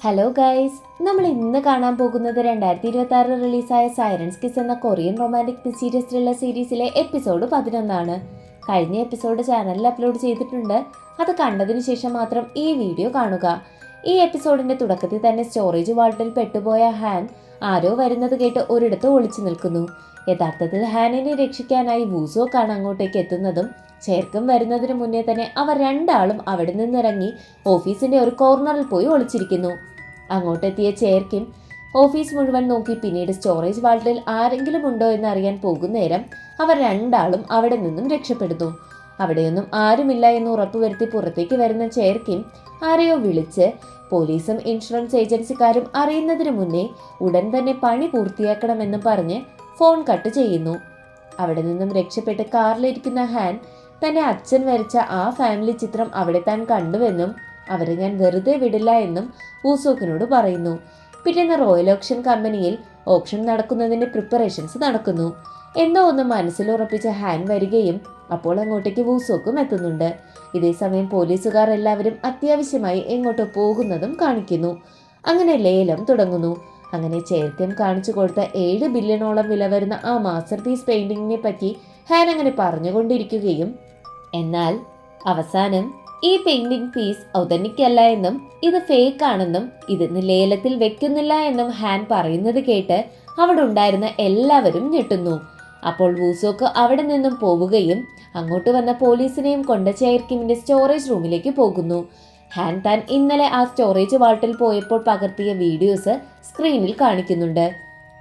Hello guys, നമ്മൾ ഇന്ന് കാണാൻ പോകുന്നത് 2026 റിലീസായ സൈറൻസ് കിസ് എന്ന കൊറിയൻ റൊമാൻറ്റിക് മിസ്റ്റീരിയസ് ത്രില്ലർ സീരീസിലെ എപ്പിസോഡ് 11 കഴിഞ്ഞ എപ്പിസോഡ് ചാനലിൽ അപ്ലോഡ് ചെയ്തിട്ടുണ്ട്. അത് കണ്ടതിന് ശേഷം മാത്രം ഈ വീഡിയോ കാണുക. ഈ എപ്പിസോഡിന്റെ തുടക്കത്തിൽ തന്നെ സ്റ്റോറേജ് വാൾട്ടിൽ പെട്ടുപോയ ഹാൻ ആരോ വരുന്നത് കേട്ട് ഒരിടത്ത് ഒളിച്ചു നിൽക്കുന്നു. യഥാർത്ഥത്തിൽ ഹാനിനെ രക്ഷിക്കാനായി വൂസോക്കാണ് അങ്ങോട്ടേക്ക് എത്തുന്നതും ചേർക്കും വരുന്നതിന് മുന്നേ തന്നെ അവർ രണ്ടാളും അവിടെ നിന്നിറങ്ങി ഓഫീസിന്റെ ഒരു കോർണറിൽ പോയി ഒളിച്ചിരിക്കുന്നു. അങ്ങോട്ടെത്തിയ ചേർക്കും ഓഫീസ് മുഴുവൻ നോക്കി പിന്നീട് സ്റ്റോറേജ് വാൾട്ടിൽ ആരെങ്കിലും ഉണ്ടോ എന്നറിയാൻ പോകുന്നേരം അവർ രണ്ടാളും അവിടെ നിന്നും രക്ഷപ്പെടുന്നു. അവിടെയൊന്നും ആരുമില്ല എന്ന് ഉറപ്പുവരുത്തി പുറത്തേക്ക് വരുന്ന ചേർക്കും ആരെയോ വിളിച്ച് പോലീസും ഇൻഷുറൻസ് ഏജൻസിക്കാരും അറിയുന്നതിന് മുന്നേ ഉടൻ തന്നെ പണി പൂർത്തിയാക്കണമെന്ന് പറഞ്ഞ് ഫോൺ കട്ട് ചെയ്യുന്നു. അവിടെ നിന്നും രക്ഷപ്പെട്ട് കാറിലിരിക്കുന്ന ഹാൻ തന്റെ അച്ഛൻ വരച്ച ആ ഫാമിലി ചിത്രം അവിടെ താൻ കണ്ടുവെന്നും അവരെ ഞാൻ വെറുതെ വിടില്ല എന്നും വൂസോക്കിനോട് പറയുന്നു. പിറ്റേന്ന് റോയൽ ഓപ്ഷൻ കമ്പനിയിൽ ഓപ്ഷൻ നടക്കുന്നതിന്റെ പ്രിപ്പറേഷൻസ് നടക്കുന്നു. എന്തോ ഒന്ന് മനസ്സിലുറപ്പിച്ച ഹാൻ വരികയും അപ്പോൾ അങ്ങോട്ടേക്ക് വൂസോക്കും എത്തുന്നുണ്ട്. ഇതേസമയം പോലീസുകാർ എല്ലാവരും അത്യാവശ്യമായി എങ്ങോട്ടോ പോകുന്നതും കാണിക്കുന്നു. അങ്ങനെ ലേലം തുടങ്ങുന്നു. അങ്ങനെ ചേർക്കം കാണിച്ചു കൊടുത്ത 7 ബില്യണോളം വില വരുന്ന ആ മാസ്റ്റർ പീസ് പെയിന്റിങ്ങിനെ പറ്റി ഹാൻ അങ്ങനെ പറഞ്ഞുകൊണ്ടിരിക്കുകയും എന്നാൽ അവസാനം ഈ പെയിന്റിംഗ് പീസ് ഒതന്റിക് അല്ല എന്നും ഇത് ഫേക്ക് ആണെന്നും ഇതിന് ലേലത്തിൽ വെക്കുന്നില്ല എന്നും ഹാൻ പറയുന്നത് കേട്ട് അവിടെ ഉണ്ടായിരുന്ന എല്ലാവരും ഞെട്ടുന്നു. അപ്പോൾ വൂസോക്ക് അവിടെ നിന്നും പോവുകയും അങ്ങോട്ട് വന്ന പോലീസിനെയും കൊണ്ട് ചേർക്കിമിന്റെ സ്റ്റോറേജ് റൂമിലേക്ക് പോകുന്നു. ഹാൻ താൻ ഇന്നലെ ആ സ്റ്റോറേജ് വാൾട്ടിൽ പോയപ്പോൾ പകർത്തിയ വീഡിയോസ് സ്ക്രീനിൽ കാണിക്കുന്നുണ്ട്.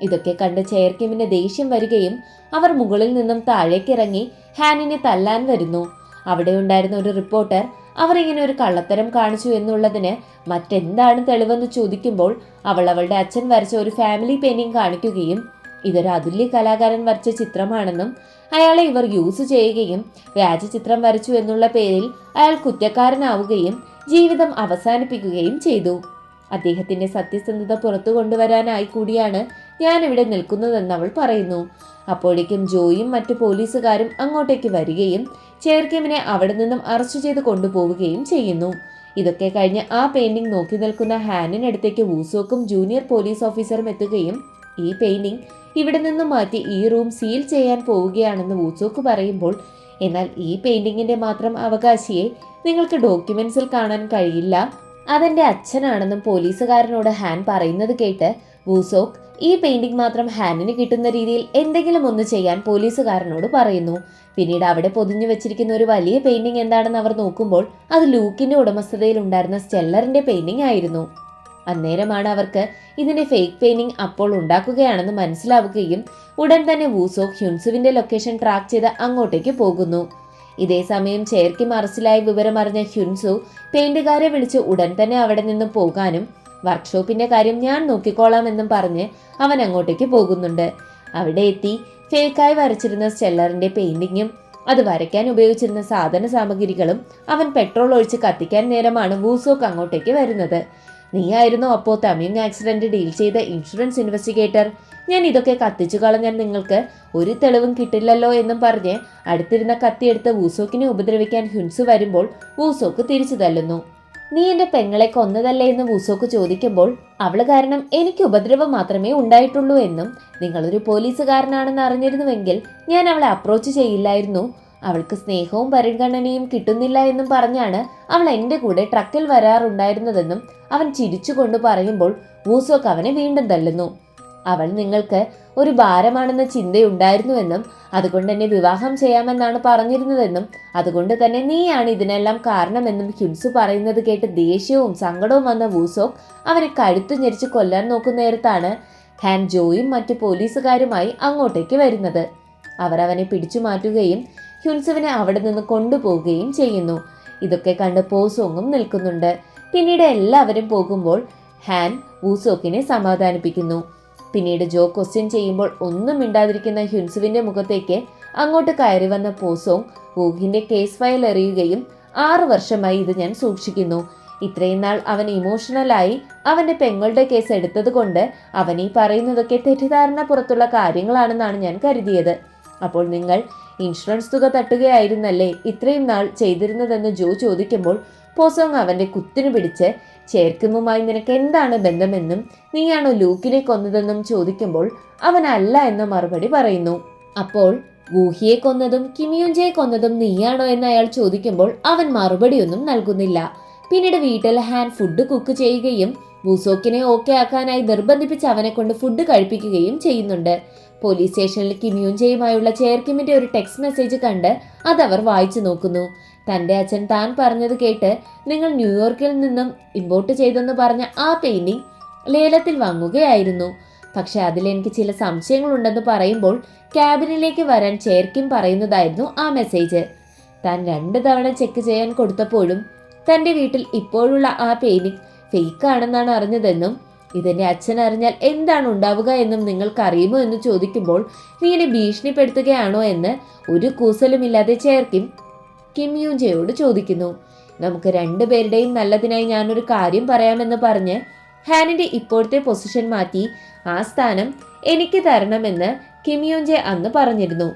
ഇതൊക്കെ കണ്ട് ചേർക്കിമിന് ദേഷ്യം വരികയും അവർ മുകളിൽ നിന്നും താഴേക്കിറങ്ങി ഹാനിനെ തല്ലാൻ വരുന്നു. അവിടെ ഉണ്ടായിരുന്ന ഒരു റിപ്പോർട്ടർ അവർ ഇങ്ങനെ ഒരു കള്ളത്തരം കാണിച്ചു എന്നുള്ളതിന് മറ്റെന്താണ് തെളിവെന്ന് ചോദിക്കുമ്പോൾ അവൾ അവളുടെ അച്ഛൻ വരച്ച ഒരു ഫാമിലി പെയിന്റിംഗ് കാണിക്കുകയും ഇതൊരു അതുല്യ കലാകാരൻ വരച്ച ചിത്രമാണെന്നും അയാളെ ഇവർ യൂസ് ചെയ്യുകയും വ്യാജ ചിത്രം വരച്ചു എന്നുള്ള പേരിൽ അയാൾ കുറ്റക്കാരനാവുകയും ജീവിതം അവസാനിപ്പിക്കുകയും ചെയ്തു. അദ്ദേഹത്തിന്റെ സത്യസന്ധത പുറത്തു കൊണ്ടുവരാനായി കൂടിയാണ് ഞാനിവിടെ നിൽക്കുന്നതെന്ന് അവൾ പറയുന്നു. അപ്പോഴേക്കും ജോയും മറ്റു പോലീസുകാരും അങ്ങോട്ടേക്ക് വരികയും ചേർക്കിമിനെ അവിടെ നിന്നും അറസ്റ്റ് ചെയ്ത് കൊണ്ടുപോവുകയും ചെയ്യുന്നു. ഇതൊക്കെ കഴിഞ്ഞ് ആ പെയിന്റിംഗ് നോക്കി നിൽക്കുന്ന ഹാനിനടുത്തേക്ക് വൂസോക്കും ജൂനിയർ പോലീസ് ഓഫീസറും എത്തുകയും ഈ പെയിന്റിംഗ് ഇവിടെ നിന്നും മാറ്റി ഈ റൂം സീൽ ചെയ്യാൻ പോവുകയാണെന്ന് വൂസോക്ക് പറയുമ്പോൾ എന്നാൽ ഈ പെയിന്റിങ്ങിന്റെ മാത്രം അവകാശിയെ നിങ്ങൾക്ക് ഡോക്യുമെന്റ്സിൽ കാണാൻ കഴിയില്ല, അതെന്റെ അച്ഛനാണെന്നും പോലീസുകാരനോട് ഹാൻ പറയുന്നത് കേട്ട് വൂസോക്ക് ഈ പെയിന്റിംഗ് മാത്രം ഹാനിന് കിട്ടുന്ന രീതിയിൽ എന്തെങ്കിലും ഒന്ന് ചെയ്യാൻ പോലീസുകാരനോട് പറയുന്നു. പിന്നീട് അവിടെ പൊതിഞ്ഞു വെച്ചിരിക്കുന്ന ഒരു വലിയ പെയിന്റിംഗ് എന്താണെന്ന് അവർ നോക്കുമ്പോൾ അത് ലൂക്കിന്റെ ഉടമസ്ഥതയിൽ ഉണ്ടായിരുന്ന സ്റ്റെല്ലറിന്റെ പെയിന്റിംഗ് ആയിരുന്നു. അന്നേരമാണ് അവർക്ക് ഇതിന്റെ ഫേക്ക് പെയിന്റിംഗ് അപ്പോൾ ഉണ്ടാക്കുകയാണെന്ന് മനസ്സിലാവുകയും ഉടൻ തന്നെ വൂസോക്ക് ഹ്യുൻസുവിന്റെ ലൊക്കേഷൻ ട്രാക്ക് ചെയ്ത് അങ്ങോട്ടേക്ക് പോകുന്നു. ഇതേസമയം ചേർക്കിം അറസ്റ്റിലായ വിവരമറിഞ്ഞ ഹ്യുൻസു പെയിന്റുകാരെ വിളിച്ച് ഉടൻ തന്നെ അവിടെ നിന്ന് പോകാനും വർക്ക്ഷോപ്പിന്റെ കാര്യം ഞാൻ നോക്കിക്കോളാം എന്നും പറഞ്ഞ് അവൻ അങ്ങോട്ടേക്ക് പോകുന്നുണ്ട്. അവിടെ എത്തി ഫേക്കായി വരച്ചിരുന്ന സ്റ്റെല്ലറിന്റെ പെയിന്റിങ്ങും അത് വരയ്ക്കാൻ ഉപയോഗിച്ചിരുന്ന സാധന സാമഗ്രികളും അവൻ പെട്രോൾ ഒഴിച്ച് കത്തിക്കാൻ നേരമാണ് വൂസോക്ക് അങ്ങോട്ടേക്ക് വരുന്നത്. നീയായിരുന്നു അപ്പോൾ തമിങ് ആക്സിഡന്റ് ഡീൽ ചെയ്ത ഇൻഷുറൻസ് ഇൻവെസ്റ്റിഗേറ്റർ, ഞാൻ ഇതൊക്കെ കത്തിച്ചു കളഞ്ഞാൽ നിങ്ങൾക്ക് ഒരു തെളിവും കിട്ടില്ലല്ലോ എന്നും പറഞ്ഞ് അടുത്തിരുന്ന കത്തിയെടുത്ത് വൂസോക്കിനെ ഉപദ്രവിക്കാൻ ഹ്യുൻസു വരുമ്പോൾ വൂസോക്ക് തിരിച്ചു തല്ലുന്നു. നീ എന്റെ പെങ്ങളെ കൊന്നതല്ലേ എന്ന് വൂസോക്ക് ചോദിക്കുമ്പോൾ അവള് കാരണം എനിക്ക് ഉപദ്രവം മാത്രമേ ഉണ്ടായിട്ടുള്ളൂ എന്നും നിങ്ങളൊരു പോലീസുകാരനാണെന്ന് അറിഞ്ഞിരുന്നുവെങ്കിൽ ഞാൻ അവളെ അപ്രോച്ച് ചെയ്യില്ലായിരുന്നു, അവൾക്ക് സ്നേഹവും പരിഗണനയും കിട്ടുന്നില്ല എന്നും പറഞ്ഞാണ് അവൾ എന്റെ കൂടെ ട്രക്കിൽ വരാറുണ്ടായിരുന്നതെന്നും അവൻ ചിരിച്ചുകൊണ്ട് പറയുമ്പോൾ വൂസോക്ക് അവനെ വീണ്ടും തല്ലുന്നു. അവൾ നിങ്ങൾക്ക് ഒരു ഭാരമാണെന്ന ചിന്തയുണ്ടായിരുന്നുവെന്നും അതുകൊണ്ട് എന്നെ വിവാഹം ചെയ്യാമെന്നാണ് പറഞ്ഞിരുന്നതെന്നും അതുകൊണ്ട് തന്നെ നീയാണ് ഇതിനെല്ലാം കാരണമെന്നും ഹ്യുൻസു പറയുന്നത് കേട്ട് ദേഷ്യവും സങ്കടവും വന്ന വൂസോക്ക് അവനെ കഴുത്തു ഞെരിച്ച് കൊല്ലാൻ നോക്കുന്നേരത്താണ് ഹാൻ ജോയും മറ്റു പോലീസുകാരുമായി അങ്ങോട്ടേക്ക് വരുന്നത്. അവർ അവനെ പിടിച്ചു മാറ്റുകയും ഹ്യുൻസുവിനെ അവിടെ നിന്ന് കൊണ്ടുപോവുകയും ചെയ്യുന്നു. ഇതൊക്കെ കണ്ട് പോസോങ്ങും നിൽക്കുന്നുണ്ട്. പിന്നീട് എല്ലാവരും പോകുമ്പോൾ ഹാൻ വൂസോക്കിനെ സമാധാനിപ്പിക്കുന്നു. പിന്നീട് ജോ ക്വസ്റ്റ്യൻ ചെയ്യുമ്പോൾ ഒന്നും മിണ്ടാതിരിക്കുന്ന ഹ്യുൻസുവിന്റെ മുഖത്തേക്ക് അങ്ങോട്ട് കയറി വന്ന പോസോങ് വൂഹിന്റെ കേസ് ഫയൽ എറിയുകയും 6 വർഷമായി ഇത് ഞാൻ സൂക്ഷിക്കുന്നു, ഇത്രയും നാൾ അവൻ ഇമോഷണലായി അവന്റെ പെങ്ങളുടെ കേസ് എടുത്തത് കൊണ്ട് അവൻ ഈ പറയുന്നതൊക്കെ തെറ്റിദ്ധാരണ പുറത്തുള്ള കാര്യങ്ങളാണെന്നാണ് ഞാൻ കരുതിയത്. അപ്പോൾ നിങ്ങൾ ഇൻഷുറൻസ് തുക തട്ടുകയായിരുന്നല്ലേ ഇത്രയും നാൾ ചെയ്തിരുന്നതെന്ന് ജോ ചോദിക്കുമ്പോൾ പോസോങ് അവന്റെ കുത്തിനു പിടിച്ച് ചേർക്കിമുമായി നിനക്ക് എന്താണ് ബന്ധമെന്നും നീയാണോ ലൂക്കിനെ കൊന്നതെന്നും ചോദിക്കുമ്പോൾ അവനല്ല എന്ന മറുപടി പറയുന്നു. അപ്പോൾ വൂഹിയെ കൊന്നതും കിമിയുൻജയെ കൊന്നതും നീയാണോ എന്ന് അയാൾ ചോദിക്കുമ്പോൾ അവൻ മറുപടിയൊന്നും നൽകുന്നില്ല. പിന്നീട് വീട്ടിൽ ഹാൻ ഫുഡ് കുക്ക് ചെയ്യുകയും വൂസോക്കിനെ ഓക്കെ ആക്കാനായി നിർബന്ധിപ്പിച്ച് അവനെ കൊണ്ട് ഫുഡ് കഴിപ്പിക്കുകയും ചെയ്യുന്നുണ്ട്. പോലീസ് സ്റ്റേഷനിൽ കിമിയുൻജയുമായുള്ള ചേർക്കിമിന്റെ ഒരു ടെക്സ്റ്റ് മെസ്സേജ് കണ്ട് അതവർ വായിച്ചു നോക്കുന്നു. തന്റെ അച്ഛൻ താൻ പറഞ്ഞത് കേട്ട് നിങ്ങൾ ന്യൂയോർക്കിൽ നിന്നും ഇമ്പോർട്ട് ചെയ്തെന്ന് പറഞ്ഞ ആ പെയിന്റിംഗ് ലേലത്തിൽ വാങ്ങുകയായിരുന്നു. പക്ഷെ അതിലെനിക്ക് ചില സംശയങ്ങളുണ്ടെന്ന് പറയുമ്പോൾ ക്യാബിനിലേക്ക് വരാൻ ചേർക്കിം പറയുന്നതായിരുന്നു ആ മെസ്സേജ്. താൻ 2 തവണ ചെക്ക് ചെയ്യാൻ കൊടുത്തപ്പോഴും തന്റെ വീട്ടിൽ ഇപ്പോഴുള്ള ആ പെയിന്റിംഗ് ഫേക്ക് ആണെന്നാണ് അറിഞ്ഞതെന്നും ഇതെന്റെ അച്ഛൻ അറിഞ്ഞാൽ എന്താണ് ഉണ്ടാവുക എന്നും നിങ്ങൾക്കറിയുമോ എന്ന് ചോദിക്കുമ്പോൾ നീ എന്നെ ഭീഷണിപ്പെടുത്തുകയാണോ എന്ന് ഒരു കൂസലുമില്ലാതെ ചേർക്കിം കിംയൂൻജയോട് ചോദിക്കുന്നു. നമുക്ക് 2 പേരുടെയും നല്ലതിനായി ഞാനൊരു കാര്യം പറയാമെന്ന് പറഞ്ഞ് ഹാനിന്റെ ഇപ്പോഴത്തെ പൊസിഷൻ മാറ്റി ആ സ്ഥാനം എനിക്ക് തരണമെന്ന് കിംയൂൻജെ അന്ന് പറഞ്ഞിരുന്നു.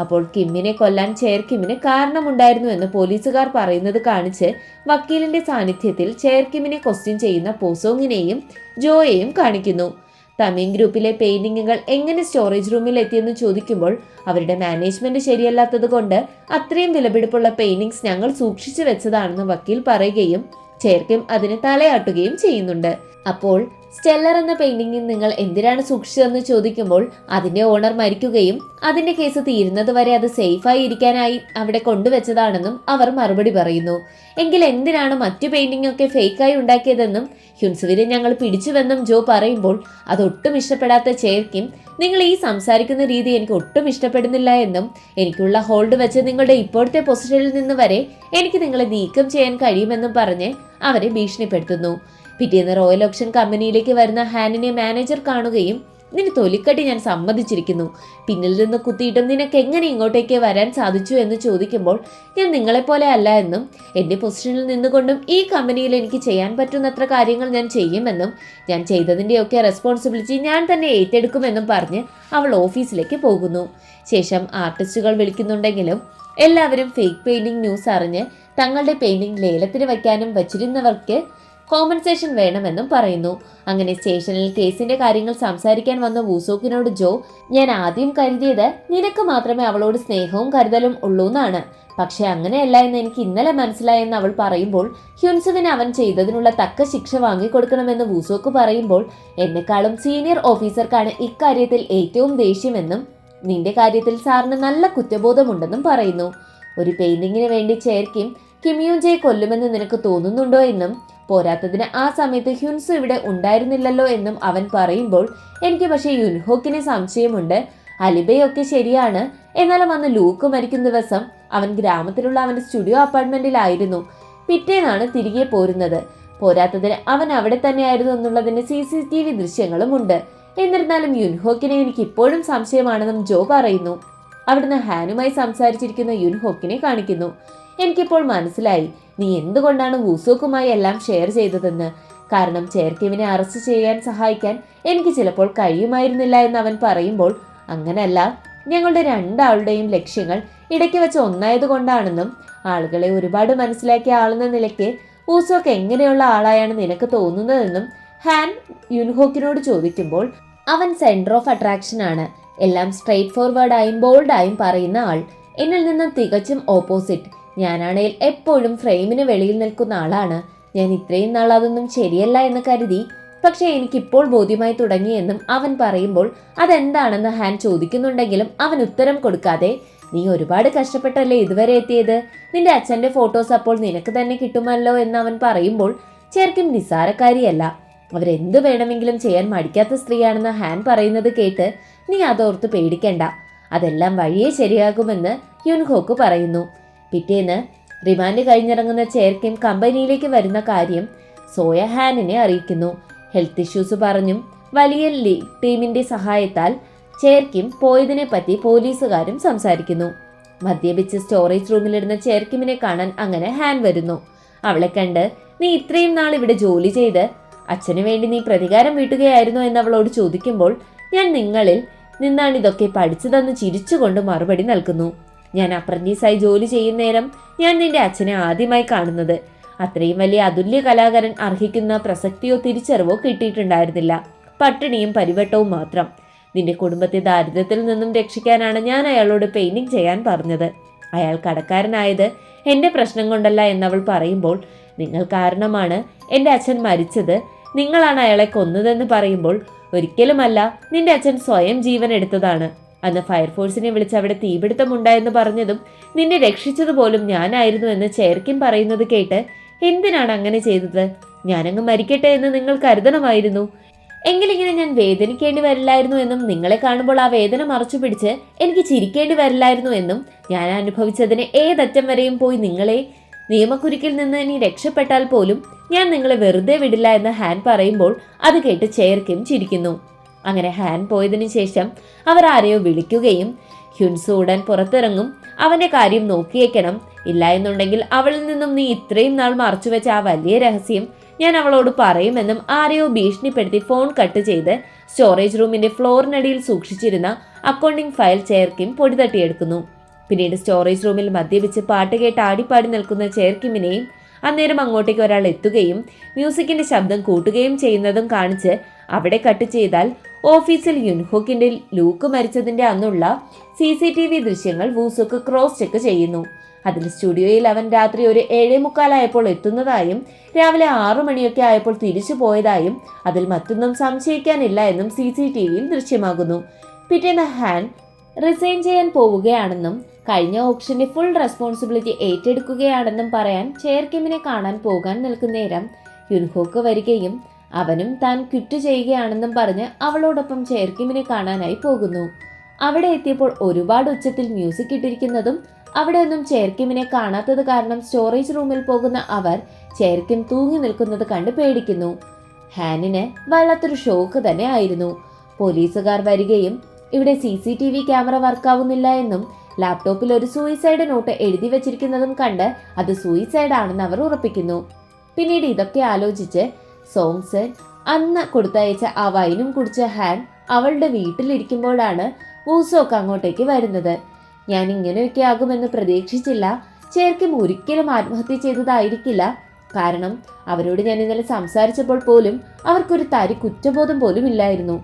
അപ്പോൾ കിമ്മിനെ കൊല്ലാൻ ചേർക്കിമിന് കാരണമുണ്ടായിരുന്നു എന്ന് പോലീസുകാർ പറയുന്നത് കാണിച്ച് വക്കീലിന്റെ സാന്നിധ്യത്തിൽ ചേർക്കിമിനെ ക്വസ്റ്റ്യൻ ചെയ്യുന്ന പോസോങ്ങിനെയും ജോയെയും കാണിക്കുന്നു. തമീൻ ഗ്രൂപ്പിലെ പെയിന്റിങ്ങുകൾ എങ്ങനെ സ്റ്റോറേജ് റൂമിൽ എത്തിയെന്ന് ചോദിക്കുമ്പോൾ അവരുടെ മാനേജ്മെന്റ് ശരിയല്ലാത്തത് കൊണ്ട് അത്രയും വിലപിടിപ്പുള്ള പെയിന്റിങ്സ് ഞങ്ങൾ സൂക്ഷിച്ചു വെച്ചതാണെന്ന് വക്കീൽ പറയുകയും ചേർക്കിം അതിന് തലയാട്ടുകയും ചെയ്യുന്നുണ്ട്. അപ്പോൾ സ്റ്റെല്ലർ എന്ന പെയിന്റിംഗിൽ നിങ്ങൾ എന്തിനാണ് സൂക്ഷിച്ചതെന്ന് ചോദിക്കുമ്പോൾ അതിന്റെ ഓണർ മരിക്കുകയും അതിന്റെ കേസ് തീരുന്നത് വരെ അത് സേഫായി ഇരിക്കാനായി അവിടെ കൊണ്ടുവച്ചതാണെന്നും അവർ മറുപടി പറയുന്നു. എങ്കിൽ എന്തിനാണ് മറ്റു പെയിന്റിംഗ് ഒക്കെ ഫേക്കായി ഉണ്ടാക്കിയതെന്നും ഹ്യുൻസുവിനെ ഞങ്ങൾ പിടിച്ചുവെന്നും ജോ പറയുമ്പോൾ അതൊട്ടും ഇഷ്ടപ്പെടാത്ത ചേർക്കിം നിങ്ങൾ ഈ സംസാരിക്കുന്ന രീതി എനിക്ക് ഒട്ടും ഇഷ്ടപ്പെടുന്നില്ല എന്നും എനിക്കുള്ള ഹോൾഡ് വെച്ച് നിങ്ങളുടെ ഇപ്പോഴത്തെ പൊസിഷനിൽ നിന്ന് വരെ എനിക്ക് നിങ്ങളെ നീക്കം ചെയ്യാൻ കഴിയുമെന്നും പറഞ്ഞ് അവരെ ഭീഷണിപ്പെടുത്തുന്നു. പിറ്റേന്ന് റോയൽ ഓപ്ഷൻ കമ്പനിയിലേക്ക് വരുന്ന ഹാനിനെ മാനേജർ കാണുകയും നിന്റെ തൊലിക്കട്ടി ഞാൻ സമ്മതിച്ചിരിക്കുന്നു, പിന്നിൽ നിന്ന് കുത്തിയിട്ടും നിനക്ക് എങ്ങനെ ഇങ്ങോട്ടേക്ക് വരാൻ സാധിച്ചു എന്ന് ചോദിക്കുമ്പോൾ ഞാൻ നിങ്ങളെപ്പോലെ അല്ല എന്നും എൻ്റെ പൊസിഷനിൽ നിന്നുകൊണ്ടും ഈ കമ്പനിയിൽ എനിക്ക് ചെയ്യാൻ പറ്റുന്നത്ര കാര്യങ്ങൾ ഞാൻ ചെയ്യുമെന്നും ഞാൻ ചെയ്തതിൻ്റെയൊക്കെ റെസ്പോൺസിബിലിറ്റി ഞാൻ തന്നെ ഏറ്റെടുക്കുമെന്നും പറഞ്ഞ് അവൾ ഓഫീസിലേക്ക് പോകുന്നു. ശേഷം ആർട്ടിസ്റ്റുകൾ വിളിക്കുന്നുണ്ടെങ്കിലും എല്ലാവരും ഫേക്ക് പെയിന്റിംഗ് ന്യൂസ് അറിഞ്ഞ് തങ്ങളുടെ പെയിന്റിംഗ് ലേലത്തിന് വയ്ക്കാനും വച്ചിരുന്നവർക്ക് കോമ്പൻസേഷൻ വേണമെന്നും പറയുന്നു. അങ്ങനെ സ്റ്റേഷനിൽ കേസിന്റെ കാര്യങ്ങൾ സംസാരിക്കാൻ വന്ന വൂസോക്കിനോട് ജോ ഞാൻ ആദ്യം കരുതിയത് നിനക്ക് മാത്രമേ അവളോട് സ്നേഹവും കരുതലും ഉള്ളൂന്നാണ്, പക്ഷെ അങ്ങനെയല്ല എന്ന് എനിക്ക് ഇന്നലെ മനസ്സിലായെന്ന് അവൾ പറയുമ്പോൾ ഹ്യുൻസുവിന് അവൻ ചെയ്തതിനുള്ള തക്ക ശിക്ഷ വാങ്ങിക്കൊടുക്കണമെന്ന് വൂസോക്ക് പറയുമ്പോൾ എന്നെക്കാളും സീനിയർ ഓഫീസർക്കാണ് ഇക്കാര്യത്തിൽ ഏറ്റവും ദേഷ്യമെന്നും നിന്റെ കാര്യത്തിൽ സാറിന് നല്ല കുറ്റബോധമുണ്ടെന്നും പറയുന്നു. ഒരു പെയിന്റിങ്ങിന് വേണ്ടി ചേർക്കിം കിംയൂൻജയെ കൊല്ലുമെന്ന് നിനക്ക് തോന്നുന്നുണ്ടോ എന്നും പോരാത്തതിന് ആ സമയത്ത് ഹ്യുൻസു ഇവിടെ ഉണ്ടായിരുന്നില്ലല്ലോ എന്നും അവൻ പറയുമ്പോൾ എനിക്ക് പക്ഷേ യുൻഹോക്കിനെ സംശയമുണ്ട്. അലിബയൊക്കെ ശരിയാണ്, എന്നാലും അന്ന് ലൂക്ക് മരിക്കുന്ന ദിവസം അവൻ ഗ്രാമത്തിലുള്ള അവൻ്റെ സ്റ്റുഡിയോ അപ്പാർട്ട്മെന്റിലായിരുന്നു. പിറ്റേന്നാണ് തിരികെ പോരുന്നത്. പോരാത്തതിന് അവൻ അവിടെ തന്നെയായിരുന്നു എന്നുള്ളതിന് CCTV ദൃശ്യങ്ങളും ഉണ്ട്. എന്നിരുന്നാലും യുൻഹോക്കിനെ എനിക്ക് ഇപ്പോഴും സംശയമാണെന്നും ജോ പറയുന്നു. അവിടുന്ന് ഹാനുമായി സംസാരിച്ചിരിക്കുന്ന യുൻഹോക്കിനെ കാണിക്കുന്നു. എനിക്കിപ്പോൾ മനസ്സിലായി നീ എന്തുകൊണ്ടാണ് വൂസോക്കുമായി എല്ലാം ഷെയർ ചെയ്തതെന്ന്. കാരണം ചേർക്കിമിനെ അറസ്റ്റ് ചെയ്യാൻ സഹായിക്കാൻ എനിക്ക് ചിലപ്പോൾ കഴിയുമായിരുന്നില്ല എന്ന് അവൻ പറയുമ്പോൾ അങ്ങനല്ല, ഞങ്ങളുടെ 2 ആളുടെയും ലക്ഷ്യങ്ങൾ ഇടയ്ക്ക് വെച്ച് ഒന്നായതുകൊണ്ടാണെന്നും ആളുകളെ ഒരുപാട് മനസ്സിലാക്കിയ ആളെന്ന നിലയ്ക്ക് വൂസോക്ക് എങ്ങനെയുള്ള ആളായാണ് നിനക്ക് തോന്നുന്നതെന്നും ഹാൻ യുൻഹോക്കിനോട് ചോദിക്കുമ്പോൾ അവൻ സെന്റർ ഓഫ് അട്രാക്ഷൻ ആണ്, എല്ലാം സ്ട്രെയിറ്റ് ഫോർവേഡായും ബോൾഡായും പറയുന്ന ആൾ. എന്നിൽ നിന്നും തികച്ചും ഓപ്പോസിറ്റ്. ഞാനാണെങ്കിൽ എപ്പോഴും ഫ്രെയിമിന് വെളിയിൽ നിൽക്കുന്ന ആളാണ്. ഞാൻ ഇത്രയും നാൾ അതൊന്നും ശരിയല്ല എന്ന് കരുതി, പക്ഷേ എനിക്കിപ്പോൾ ബോധ്യമായി തുടങ്ങിയെന്നും അവൻ പറയുമ്പോൾ അതെന്താണെന്ന് ഹാൻ ചോദിക്കുന്നുണ്ടെങ്കിലും അവൻ ഉത്തരം കൊടുക്കാതെ നീ ഒരുപാട് കഷ്ടപ്പെട്ടല്ലേ ഇതുവരെ എത്തിയത്, നിന്റെ അച്ഛൻ്റെ ഫോട്ടോസ് അപ്പോൾ നിനക്ക് തന്നെ കിട്ടുമല്ലോ എന്ന് അവൻ പറയുമ്പോൾ ചേർക്കിം നിസ്സാരക്കാരിയല്ല, അവരെന്ത് വേണമെങ്കിലും ചെയ്യാൻ മടിക്കാത്ത സ്ത്രീയാണെന്ന് ഹാൻ പറയുന്നത് കേട്ട് നീ അതോർത്ത് പേടിക്കണ്ട, അതെല്ലാം വഴിയേ ശരിയാകുമെന്ന് യുൻഹോക്ക് പറയുന്നു. പിറ്റേന്ന് റിമാൻഡ് കഴിഞ്ഞിറങ്ങുന്ന ചേർക്കിം കമ്പനിയിലേക്ക് വരുന്ന കാര്യം സോയ ഹാനിനെ അറിയിക്കുന്നു. ഹെൽത്ത് ഇഷ്യൂസ് പറഞ്ഞും വലിയ ലീഗ് ടീമിന്റെ സഹായത്താൽ ചേർക്കിം പോയതിനെ പറ്റി പോലീസുകാരും സംസാരിക്കുന്നു. മദ്യപിച്ച് സ്റ്റോറേജ് റൂമിലിടുന്ന ചേർക്കിമിനെ കാണാൻ അങ്ങനെ ഹാൻ വരുന്നു. അവളെ കണ്ട് നീ ഇത്രയും നാൾ ഇവിടെ ജോലി ചെയ്ത് അച്ഛന് വേണ്ടി നീ പ്രതികാരം വീട്ടുകയായിരുന്നോ എന്ന് അവളോട് ചോദിക്കുമ്പോൾ ഞാൻ നിങ്ങളിൽ നിന്നാണ് ഇതൊക്കെ പഠിച്ചതെന്ന് ചിരിച്ചുകൊണ്ട് മറുപടി നൽകുന്നു. ഞാൻ അപ്രന്റീസായി ജോലി ചെയ്യുന്നേരം ഞാൻ നിന്റെ അച്ഛനെ ആദ്യമായി കാണുന്നത്. അത്രയും വലിയ അതുല്യ കലാകാരൻ അർഹിക്കുന്ന പ്രസക്തിയോ തിരിച്ചറിവോ കിട്ടിയിട്ടുണ്ടായിരുന്നില്ല. പട്ടിണിയും പരിവട്ടവും മാത്രം. നിന്റെ കുടുംബത്തെ ദാരിദ്ര്യത്തിൽ നിന്നും രക്ഷിക്കാനാണ് ഞാൻ അയാളോട് പെയിന്റിംഗ് ചെയ്യാൻ പറഞ്ഞത്. അയാൾ കടക്കാരനായത് എൻ്റെ പ്രശ്നം കൊണ്ടല്ല എന്നവൾ പറയുമ്പോൾ, നിങ്ങൾ കാരണമാണ് എൻ്റെ അച്ഛൻ മരിച്ചത്, നിങ്ങളാണ് അയാളെ കൊന്നതെന്ന് പറയുമ്പോൾ, ഒരിക്കലുമല്ല, നിന്റെ അച്ഛൻ സ്വയം ജീവൻ എടുത്തതാണ്. അന്ന് ഫയർഫോഴ്സിനെ വിളിച്ച് അവിടെ തീപിടുത്തമുണ്ടായെന്ന് പറഞ്ഞതും നിന്നെ രക്ഷിച്ചതുപോലും ഞാനായിരുന്നു എന്ന് ചേർക്കിൻ പറയുന്നത് കേട്ട്, എന്തിനാണ് അങ്ങനെ ചെയ്തത്? ഞാനങ്ങ് മരിക്കട്ടെ എന്ന് നിങ്ങൾ കരുതണമായിരുന്നു. എങ്കിലിങ്ങനെ ഞാൻ വേദനിക്കേണ്ടി വരില്ലായിരുന്നു എന്നും നിങ്ങളെ കാണുമ്പോൾ ആ വേദന മറച്ചു പിടിച്ച് എനിക്ക് ചിരിക്കേണ്ടി വരില്ലായിരുന്നു എന്നും ഞാൻ അനുഭവിച്ചതിന് ഏതറ്റം വരെയും പോയി നിങ്ങളെ നിയമക്കുരുക്കിൽ നിന്ന് ഇനി രക്ഷപ്പെട്ടാൽ പോലും ഞാൻ നിങ്ങളെ വെറുതെ വിടില്ല എന്ന് ഹാൻ പറയുമ്പോൾ അത് കേട്ട് ചേർക്കും ചിരിക്കുന്നു. അങ്ങനെ ഹാൻ പോയതിനു ശേഷം അവർ ആരെയോ വിളിക്കുകയും, ഹ്യുൻസു ഉടൻ പുറത്തിറങ്ങും, അവന്റെ കാര്യം നോക്കിയേക്കണം, ഇല്ല എന്നുണ്ടെങ്കിൽ അവളിൽ നിന്നും നീ ഇത്രയും നാൾ മറച്ചുവെച്ച ആ വലിയ രഹസ്യം ഞാൻ അവളോട് പറയുമെന്നും ആരെയോ ഭീഷണിപ്പെടുത്തി ഫോൺ കട്ട് ചെയ്ത് സ്റ്റോറേജ് റൂമിന്റെ ഫ്ലോറിനടിയിൽ സൂക്ഷിച്ചിരുന്ന അക്കൗണ്ടിംഗ് ഫയൽ ചേർക്കിം പൊടി തട്ടിയെടുക്കുന്നു. പിന്നീട് സ്റ്റോറേജ് റൂമിൽ മദ്യപിച്ച് പാട്ട് കേട്ട് ആടിപ്പാടി നിൽക്കുന്ന ചേർക്കിമിനെയും അന്നേരം അങ്ങോട്ടേക്ക് ഒരാൾ എത്തുകയും മ്യൂസിക്കിന്റെ ശബ്ദം കൂട്ടുകയും ചെയ്യുന്നതും കാണിച്ച് അവിടെ കട്ട് ചെയ്താൽ ഓഫീസിൽ യുൻഹോക്കിന്റെ ലൂക്ക് മരിച്ചതിന്റെ അന്നുള്ള CCTV ദൃശ്യങ്ങൾ വൂസോക്ക് ക്രോസ് ചെക്ക് ചെയ്യുന്നു. അതിൽ സ്റ്റുഡിയോയിൽ അവൻ രാത്രി ഒരു 7:45 എത്തുന്നതായും രാവിലെ 6 മണിയൊക്കെ ആയപ്പോൾ തിരിച്ചു പോയതായും അതിൽ മറ്റൊന്നും സംശയിക്കാനില്ല എന്നും CCTVയിൽ ദൃശ്യമാകുന്നു. പിറ്റേന്ന് ഹാൻ റിസൈൻ ചെയ്യാൻ പോവുകയാണെന്നും കഴിഞ്ഞ ഓപ്ഷന്റെ ഫുൾ റെസ്പോൺസിബിലിറ്റി ഏറ്റെടുക്കുകയാണെന്നും പറയാൻ ചേർക്കിമിനെ കാണാൻ പോകാൻ നിൽക്കുന്നേരം യുൻഹോക്ക് വരികയും അവനും താൻ ക്വിറ്റ് ചെയ്യുകയാണെന്നും പറഞ്ഞ് അവളോടൊപ്പം ചേർക്കിമിനെ കാണാനായി പോകുന്നു. അവിടെ എത്തിയപ്പോൾ ഒരുപാട് ഉച്ചത്തിൽ മ്യൂസിക് ഇട്ടിരിക്കുന്നതും അവിടെ ഒന്നും ചേർക്കിമിനെ കാണാത്തത് കാരണം സ്റ്റോറേജ് റൂമിൽ പോകുന്ന അവർ ചേർക്കിം തൂങ്ങി നിൽക്കുന്നത് കണ്ട് പേടിക്കുന്നു. ഹാനിന് വല്ലാത്തൊരു ഷോക്ക് തന്നെ ആയിരുന്നു. പോലീസുകാർ വരികയും ഇവിടെ CCTV ക്യാമറ വർക്കാവുന്നില്ല എന്നും ലാപ്ടോപ്പിൽ ഒരു സൂയിസൈഡ് നോട്ട് എഴുതി വെച്ചിരിക്കുന്നതും കണ്ട് അത് സൂയിസൈഡ് ആണെന്ന് അവർ ഉറപ്പിക്കുന്നു. പിന്നീട് ഇതൊക്കെ ആലോചിച്ച് സോങ്സൺ അന്ന് കൊടുത്തയച്ച ആ വൈനും കുടിച്ച ഹാൻ അവളുടെ വീട്ടിലിരിക്കുമ്പോഴാണ് വൂസോക്ക് അങ്ങോട്ടേക്ക് വരുന്നത്. ഞാൻ ഇങ്ങനെയൊക്കെ ആകുമെന്ന് പ്രതീക്ഷിച്ചില്ല. ചേർക്കിം ഒരിക്കലും ആത്മഹത്യ ചെയ്തതായിരിക്കില്ല. കാരണം അവരോട് ഞാൻ ഇന്നലെ സംസാരിച്ചപ്പോൾ പോലും അവർക്കൊരു തരി കുറ്റബോധം പോലും ഇല്ലായിരുന്നു.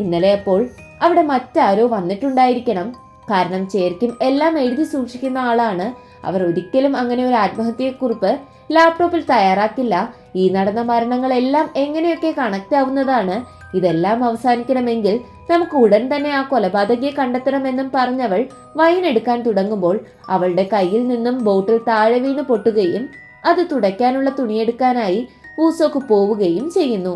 ഇന്നലെ അപ്പോൾ അവിടെ മറ്റാരോ വന്നിട്ടുണ്ടായിരിക്കണം. കാരണം ചേർക്കിം എല്ലാം എഴുതി സൂക്ഷിക്കുന്ന ആളാണ്. അവർ ഒരിക്കലും അങ്ങനെ ഒരു ആത്മഹത്യയെക്കുറിപ്പ് ലാപ്ടോപ്പിൽ തയ്യാറാക്കില്ല. ഈ നടന്ന മരണങ്ങളെല്ലാം എങ്ങനെയൊക്കെ കണക്ട് ആവുന്നതാണ്. ഇതെല്ലാം അവസാനിക്കണമെങ്കിൽ നമുക്ക് ഉടൻ തന്നെ ആ കൊലപാതകയെ കണ്ടെത്തണമെന്നും പറഞ്ഞവൾ വൈൻ എടുക്കാൻ തുടങ്ങുമ്പോൾ അവളുടെ കയ്യിൽ നിന്നും ബോട്ടിൽ താഴെ വീണ് പൊട്ടുകയും അത് തുടയ്ക്കാനുള്ള തുണിയെടുക്കാനായി വൂസോക്ക് പോവുകയും ചെയ്യുന്നു.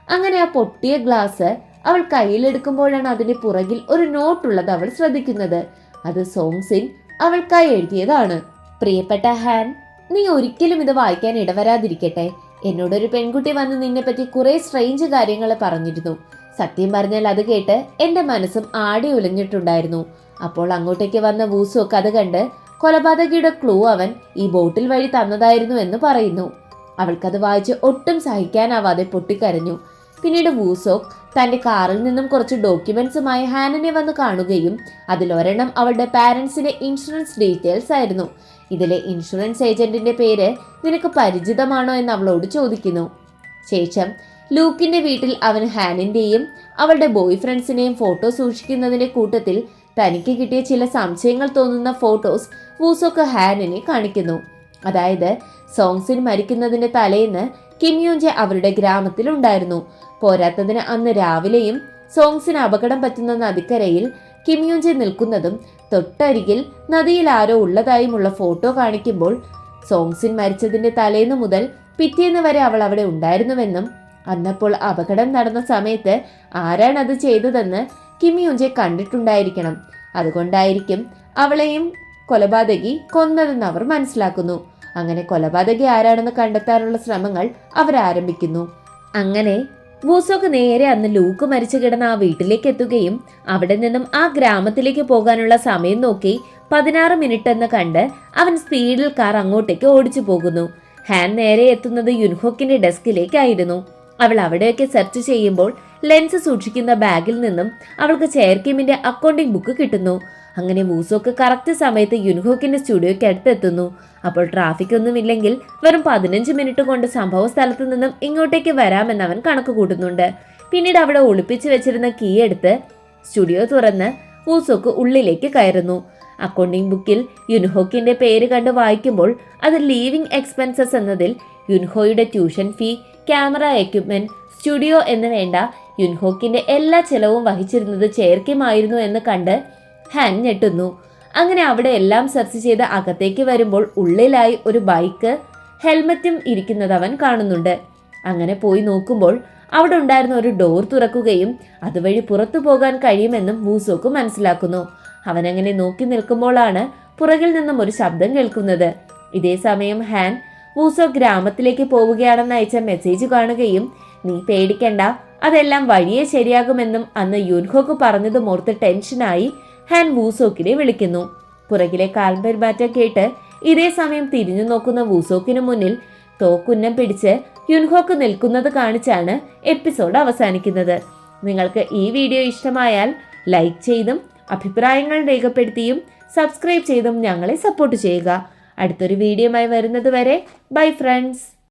അങ്ങനെ ആ പൊട്ടിയ ഗ്ലാസ് അവൾ കയ്യിലെടുക്കുമ്പോഴാണ് അതിന്റെ പുറകിൽ ഒരു നോട്ടുള്ളത് അവൾ ശ്രദ്ധിക്കുന്നത്. അത് സോങ്സിൻ അവൾക്കായി എഴുതിയതാണ്. പ്രിയപ്പെട്ട ഹാൻ, നീ ഒരിക്കലും ഇത് വായിക്കാൻ ഇടവരാതിരിക്കട്ടെ. എന്നോടൊരു പെൺകുട്ടി വന്ന് നിന്നെപ്പറ്റി കുറെ സ്ട്രേഞ്ച് കാര്യങ്ങൾ പറഞ്ഞിരുന്നു. സത്യം പറഞ്ഞാൽ അത് കേട്ട് എന്റെ മനസ്സും ആടി ഉലഞ്ഞിട്ടുണ്ടായിരുന്നു. അപ്പോൾ അങ്ങോട്ടേക്ക് വന്ന വൂസോക്ക് അത് കണ്ട് കൊലപാതകിയുടെ ക്ലൂ അവൻ ഈ ബോട്ടിൽ വഴി തന്നതായിരുന്നു എന്ന് പറയുന്നു. അവൾക്കത് വായിച്ച് ഒട്ടും സഹിക്കാനാവാതെ പൊട്ടിക്കരഞ്ഞു. പിന്നീട് വൂസോക്ക് തന്റെ കാറിൽ നിന്നും കുറച്ച് ഡോക്യുമെന്റ്സുമായി ഹാനിനെ വന്ന് കാണുകയും അതിലൊരെണ്ണം അവളുടെ പാരന്റ്സിന്റെ ഇൻഷുറൻസ് ഡീറ്റെയിൽസ് ആയിരുന്നു. ഇതിലെ ഇൻഷുറൻസ് ഏജന്റിന്റെ പേര് നിനക്ക് പരിചിതമാണോ എന്ന് അവളോട് ചോദിക്കുന്നു. ശേഷം ലൂക്കിന്റെ വീട്ടിൽ അവൻ ഹാനിന്റെയും അവളുടെ ബോയ് ഫ്രണ്ട്സിനെയും ഫോട്ടോ സൂക്ഷിക്കുന്നതിന്റെ കൂട്ടത്തിൽ തനിക്ക് കിട്ടിയ ചില സംശയങ്ങൾ തോന്നുന്ന ഫോട്ടോസ് വൂസോക്ക് ഹാനിനെ കാണിക്കുന്നു. അതായത് സോങ്സിൻ മരിക്കുന്നതിന്റെ തലേന്ന് കിം യോഞ്ചെ അവരുടെ ഗ്രാമത്തിൽ ഉണ്ടായിരുന്നു. പോരാത്തതിന് അന്ന് രാവിലെയും സോങ്സിന് അപകടം പറ്റുന്ന നദിക്കരയിൽ കിം യോഞ്ചെ നിൽക്കുന്നതും തൊട്ടരികിൽ നദിയിൽ ആരോ ഉള്ളതായുമുള്ള ഫോട്ടോ കാണിക്കുമ്പോൾ സോങ്സിൻ മരിച്ചതിന്റെ തലേന്ന് മുതൽ പിറ്റേന്ന് വരെ അവൾ അവിടെ ഉണ്ടായിരുന്നുവെന്നും അന്നപ്പോൾ അപകടം നടന്ന സമയത്ത് ആരാണത് ചെയ്തതെന്ന് കിം യോഞ്ചെ കണ്ടിട്ടുണ്ടായിരിക്കണം. അതുകൊണ്ടായിരിക്കും അവളെയും കൊലപാതകി കൊന്നതെന്ന് അവർ മനസ്സിലാക്കുന്നു. അങ്ങനെ കൊലപാതകി ആരാണെന്ന് കണ്ടെത്താനുള്ള ശ്രമങ്ങൾ അവർ ആരംഭിക്കുന്നു. അങ്ങനെ വൂസോക്ക് നേരെ അന്ന് ലൂക്ക് മരിച്ചു കിടന്ന ആ വീട്ടിലേക്ക് എത്തുകയും അവിടെ നിന്നും ആ ഗ്രാമത്തിലേക്ക് പോകാനുള്ള സമയം നോക്കി 16 മിനിറ്റ് എന്ന് കണ്ട് അവൻ സ്പീഡിൽ കാർ അങ്ങോട്ടേക്ക് ഓടിച്ചു പോകുന്നു. ഹാൻ നേരെ എത്തുന്നത് യുൻഹോക്കിന്റെ ഡെസ്കിലേക്കായിരുന്നു. അവൾ അവിടെയൊക്കെ സെർച്ച് ചെയ്യുമ്പോൾ ലെൻസ് സൂക്ഷിക്കുന്ന ബാഗിൽ നിന്നും അവൾക്ക് ചെയർകിമിന്റെ അക്കൗണ്ടിംഗ് ബുക്ക് കിട്ടുന്നു. അങ്ങനെ വൂസോക്ക് കറക്റ്റ് സമയത്ത് യുൻഹോക്കിന്റെ സ്റ്റുഡിയോയ്ക്ക് അടുത്തെത്തുന്നു. അപ്പോൾ ട്രാഫിക് ഒന്നുമില്ലെങ്കിൽ വെറും 15 മിനിറ്റ് കൊണ്ട് സംഭവ സ്ഥലത്ത് നിന്നും ഇങ്ങോട്ടേക്ക് വരാമെന്ന് അവൻ കണക്ക് കൂട്ടുന്നുണ്ട്. പിന്നീട് അവിടെ ഒളിപ്പിച്ചു വെച്ചിരുന്ന കീ എടുത്ത് സ്റ്റുഡിയോ തുറന്ന് വൂസോക്ക് ഉള്ളിലേക്ക് കയറുന്നു. അക്കൗണ്ടിംഗ് ബുക്കിൽ യുൻഹോക്കിന്റെ പേര് കണ്ട് വായിക്കുമ്പോൾ അത് ലീവിംഗ് എക്സ്പെൻസസ് എന്നതിൽ യുൻഹോയുടെ tuition fee, camera equipment, studio എന്ന് വേണ്ട യുൻഹോക്കിന്റെ എല്ലാ ചെലവും വഹിച്ചിരുന്നത് ചെയർകിമായിരുന്നു എന്ന് കണ്ട് ഹാൻ ഞെട്ടുന്നു. അങ്ങനെ അവിടെ എല്ലാം സെർച്ച് ചെയ്ത് അകത്തേക്ക് വരുമ്പോൾ ഉള്ളിലായി ഒരു ബൈക്ക്, ഹെൽമറ്റും ഇരിക്കുന്നത് അവൻ കാണുന്നുണ്ട്. അങ്ങനെ പോയി നോക്കുമ്പോൾ അവിടെ ഉണ്ടായിരുന്ന ഒരു ഡോർ തുറക്കുകയും അതുവഴി പുറത്തു പോകാൻ കഴിയുമെന്നും വൂസോക്ക് മനസ്സിലാക്കുന്നു. അവനങ്ങനെ നോക്കി നിൽക്കുമ്പോഴാണ് പുറകിൽ നിന്നും ഒരു ശബ്ദം കേൾക്കുന്നത്. ഇതേ സമയം ഹാൻ വൂസോ ഗ്രാമത്തിലേക്ക് പോവുകയാണെന്ന് അയച്ച മെസ്സേജ് കാണുകയും നീ പേടിക്കണ്ട, അതെല്ലാം വഴിയെ ശരിയാകുമെന്നും അന്ന് യുൻഹോക്ക് പറഞ്ഞതും ഓർത്ത് ടെൻഷനായി ഹാൻ വൂസോക്കിനെ വിളിക്കുന്നു. പുറകിലെ കാൽപെരുമാറ്റം കേട്ട് ഇതേ സമയം തിരിഞ്ഞു നോക്കുന്ന വൂസോക്കിനു മുന്നിൽ തോക്കുന്നം പിടിച്ച് യുൻഹോക്ക് നിൽക്കുന്നത് കാണിച്ചാണ് എപ്പിസോഡ് അവസാനിക്കുന്നത്. നിങ്ങൾക്ക് ഈ വീഡിയോ ഇഷ്ടമായാൽ ലൈക്ക് ചെയ്തും അഭിപ്രായങ്ങൾ രേഖപ്പെടുത്തിയും സബ്സ്ക്രൈബ് ചെയ്തും ഞങ്ങളെ സപ്പോർട്ട് ചെയ്യുക. അടുത്തൊരു വീഡിയോയുമായി വരുന്നത് വരെ ബൈ ഫ്രണ്ട്സ്.